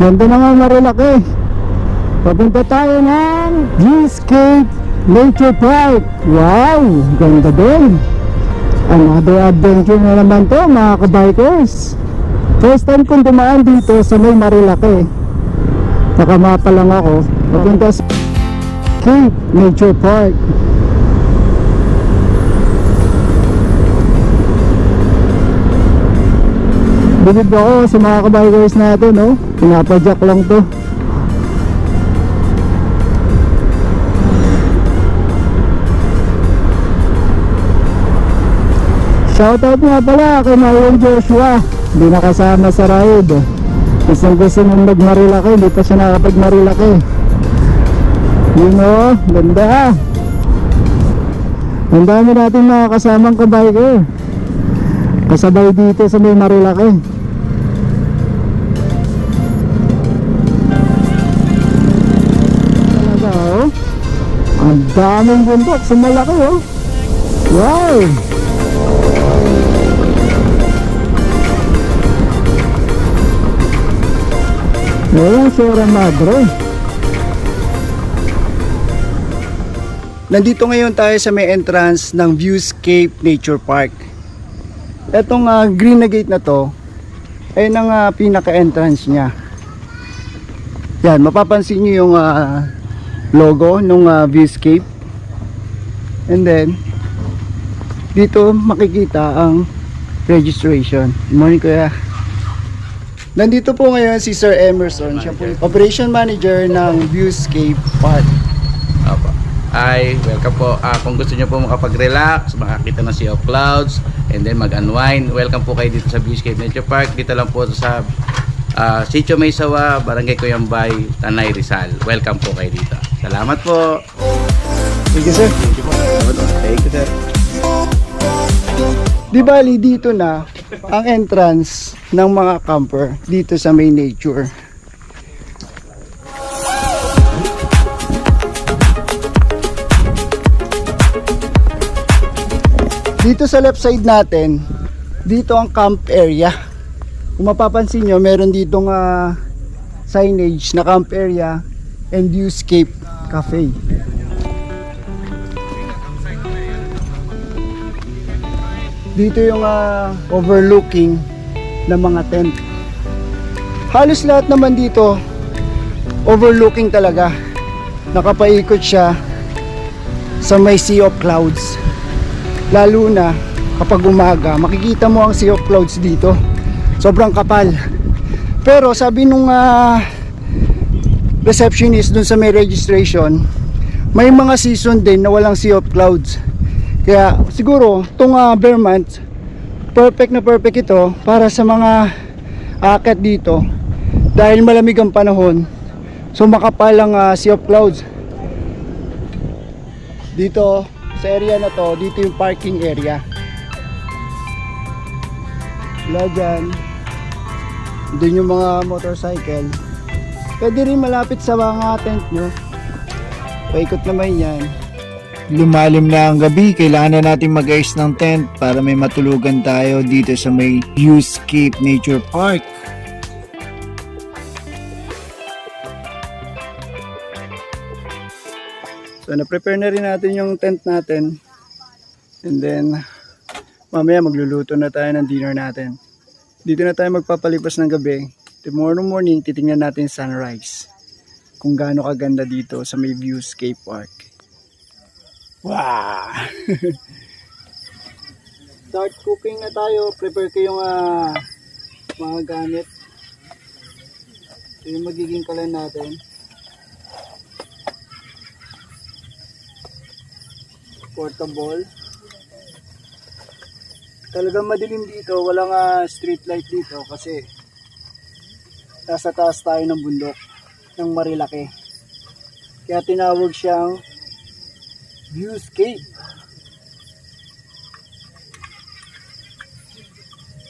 Ganda na nga Marilaki. Papunta tayo ng Viewscape Nature Park. Wow, ganda din. Another adventure na naman to mga kabikers. First time kong dumaan dito sa may Marilaki. Nakamapa lang ako. Papunta sa Cape Nature Park. Bilib ako sa mga kabikers natin, no? Pinapadyak lang to. Shoutout nga pala kay Marion Joshua. Hindi nakasama sa ride. Gusto nung mag-Marilaki, hindi pa siya nakapag-Marilaki. Yun o, ganda. Ang dami natin mga kasamang kabiker kasabay dito sa may Marilaki. Talaga oh. Ang daming bundok sa malaki oh. Wow. Ayan, Sierra Madre. Nandito ngayon tayo sa may entrance ng Viewscape Nature Park. Etong green na gate na to ay ang pinaka-entrance niya. Yan, mapapansin nyo yung logo ng Viewscape. And then dito makikita ang registration. Good morning kuya. Nandito po ngayon si Sir Emerson. Siya po Operation Manager ng Viewscape Park. Opo. Hi, welcome po. Kung gusto niyo po makapag-relax, makakita ng Sea of Clouds, and then mag-unwind, welcome po kayo dito sa Viewscape Nature Park. Dito lang po sa Sitio Maysawa, Barangay Cuyambay, Tanay, Rizal. Welcome po kayo dito. Salamat po. Thank you, sir. Thank you, sir. Di bali dito na ang entrance ng mga camper dito sa may nature. Dito sa left side natin, dito ang camp area. Kung mapapansin nyo, meron ditong signage na camp area and Viewscape Cafe. Dito yung overlooking ng mga tent. Halos lahat naman dito overlooking talaga. Nakapaikot siya sa may Sea of Clouds. Lalo na kapag umaga, makikita mo ang Sea of Clouds dito. Sobrang kapal. Pero sabi nung receptionist dun sa may registration, may mga season din na walang Sea of Clouds. Kaya siguro itong bare month, perfect na perfect ito para sa mga aakyat dito dahil malamig ang panahon. So makapal ang Sea of Clouds. Dito sa area na to, dito yung parking area. Wala dyan. Doon yung mga motorcycle. Pwede rin malapit sa mga tent nyo. Paikot naman yan. Lumalim na ang gabi, kailangan na natin mag-ayos ng tent para may matulugan tayo dito sa may Viewscape Nature Park. So na-prepare na rin natin yung tent natin. And then mamaya magluluto na tayo ng dinner natin. Dito na tayo magpapalipas ng gabi. Tomorrow morning titingnan natin sunrise. Kung gaano kaganda dito sa may Viewscape Park. Wow! Start cooking na tayo. Prepare ko yung mga gamit. Ito yung magiging kalan natin. Portable. Talagang madilim dito. Walang street light dito kasi nasa taas tayo ng bundok ng Marilaki. Kaya tinawag siyang Viewscape.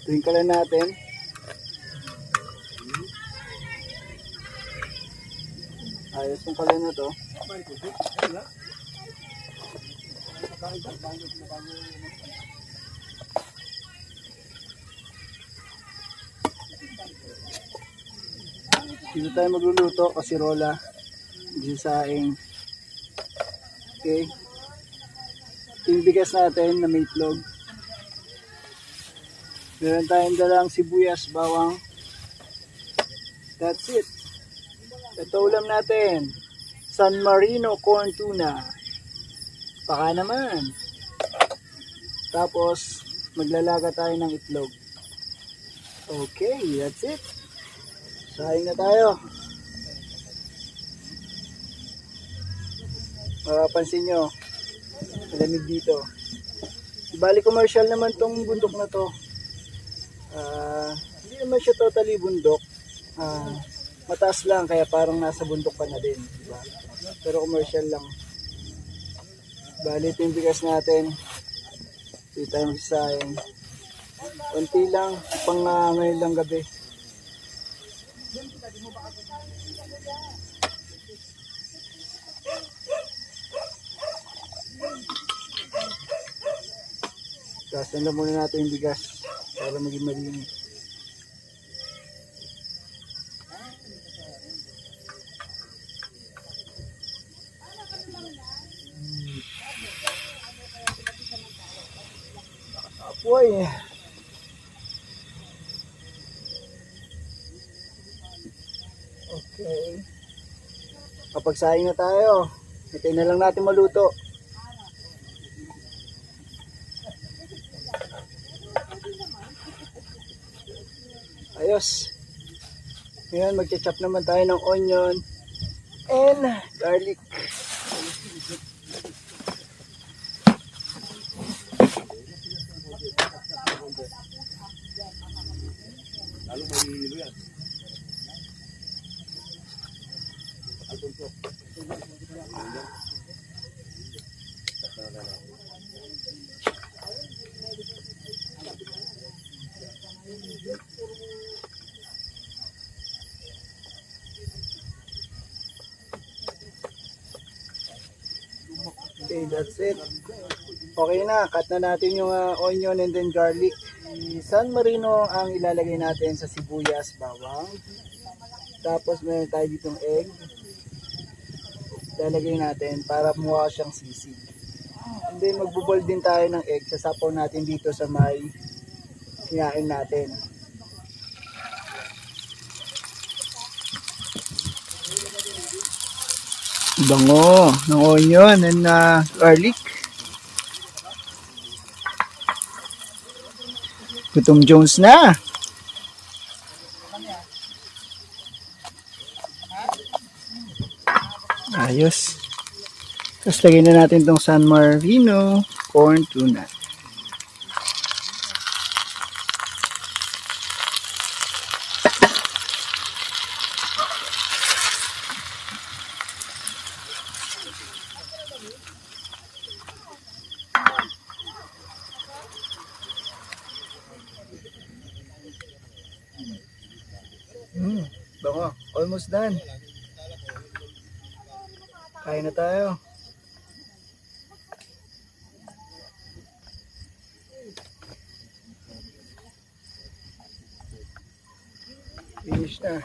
Ito yung kalan natin. Ayos yung kalan na to. Dito tayo magluluto, kasirola, gisasaing. Okay. Yung bigas natin na may itlog. Meron tayong dalang sibuyas, bawang. That's it. Ito ulam natin. San Marino corn tuna. Baka naman. Tapos, maglalaga tayo ng itlog. Okay, that's it. Saing na tayo. Mapapansin nyo, malamig dito. Bali commercial naman tong bundok na to. Hindi naman siya totally bundok. Mataas lang, kaya parang nasa bundok pa na din. Diba? Pero commercial lang. Bali ito yung bigas natin. Ito tayo magsasayang. Konti lang, pang ngayon lang gabi. Gasan lang muna natin yung bigas para maging malinis. Apoy. Okay. Kapag saing na tayo, hintayin na lang natin maluto. Ayos. Ngayon, magcha-chop naman tayo ng onion and garlic. Okay, that's it. Okay na, cut na natin yung onion and then garlic. San Marino ang ilalagay natin sa sibuyas, bawang. Tapos meron tayo ditong egg. Ilalagay natin para mukha siyang sisig. And then magbubol din tayo ng egg. Sasapaw natin dito sa may hinain natin. Bango ng onion and garlic. Gutom Jones na. Ayos. Tapos lagyan na natin tong San Marino corn tuna. Bango, almost done. Kain na tayo. Finish na.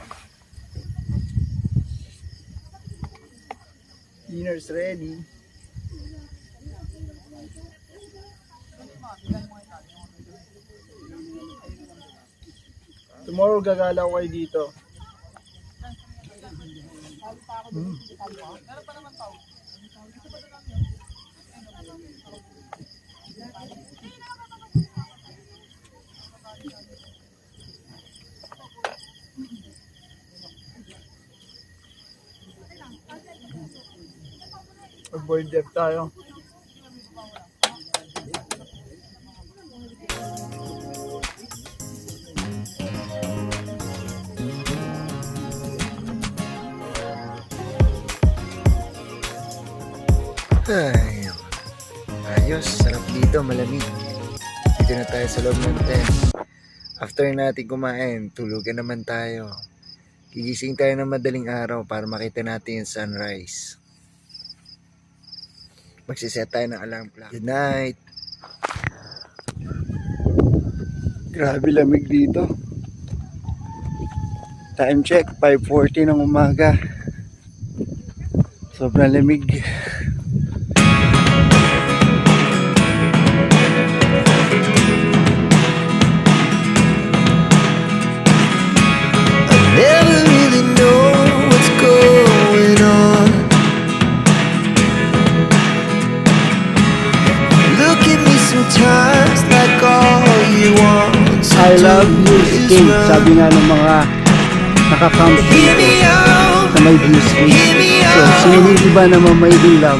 Dinner's ready. Tomorrow gagalaw kayo dito. Mag-board deck tayo. Ay, ayos, sarap dito, malamig. Dito na tayo sa loob ng tent. After natin kumain, tulugan naman tayo. Gigising tayo ng madaling araw para makita natin yung sunrise. Magsiset tayo ng alarm clock. Good night! Grabe lamig dito. Time check, 5:40 ng umaga. Sobrang lamig. Never really know what's going on. Look at me sometimes like all you want to I love do is viewscape. run. Sabi nga ng mga nakakam Hear me out, sa may viewscape. hear me So, sino out. hindi ba naman may ilaw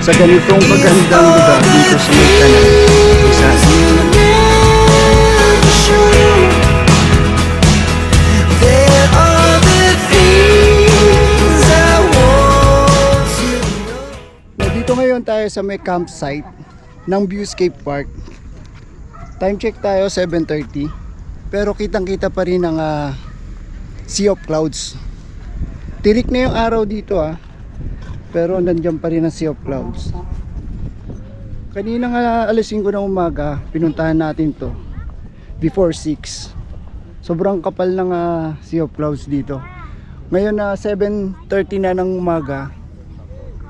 sa ganitong magandang lugar dito sa may kanal? Isa. Never show. There are the things I want to know. Dito ngayon tayo sa may campsite ng Viewscape Park. Time check tayo 7:30. Pero kitang-kita pa rin ang sea of clouds. Tirik na yung araw dito pero nandiyan pa rin ang sea of clouds. Kanina nga alas 5 ng umaga, pinuntahan natin to before 6. Sobrang kapal ng sea of clouds dito. Ngayon na 7:30 na ng umaga,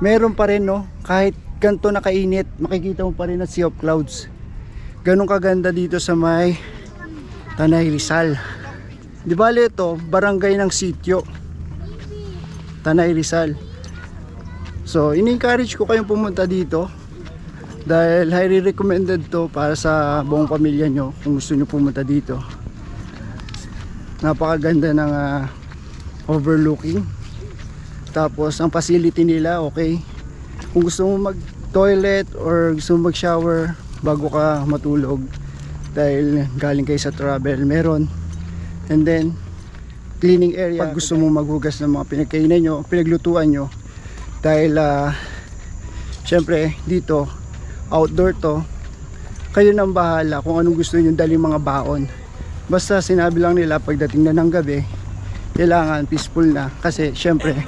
meron pa rin kahit ganito nakainit, makikita mo pa rin ang sea of clouds. Ganun kaganda dito sa may Tanay Rizal. Di bale ito, barangay ng sitio Tanay Rizal. So, ini-encourage ko kayong pumunta dito dahil highly recommended to para sa buong pamilya nyo kung gusto nyo pumunta dito. Napakaganda ng overlooking. Tapos, ang facility nila, okay. Kung gusto mo mag-toilet or gusto mo mag-shower bago ka matulog dahil galing kayo sa travel, meron. And then, cleaning area pag gusto mo maghugas ng mga pinagkainan nyo, pinaglutuan nyo. Dahil syempre dito outdoor to, kayo nang bahala kung anong gusto nyo dali mga baon. Basta sinabi lang nila pagdating na ng gabi kailangan peaceful na, kasi syempre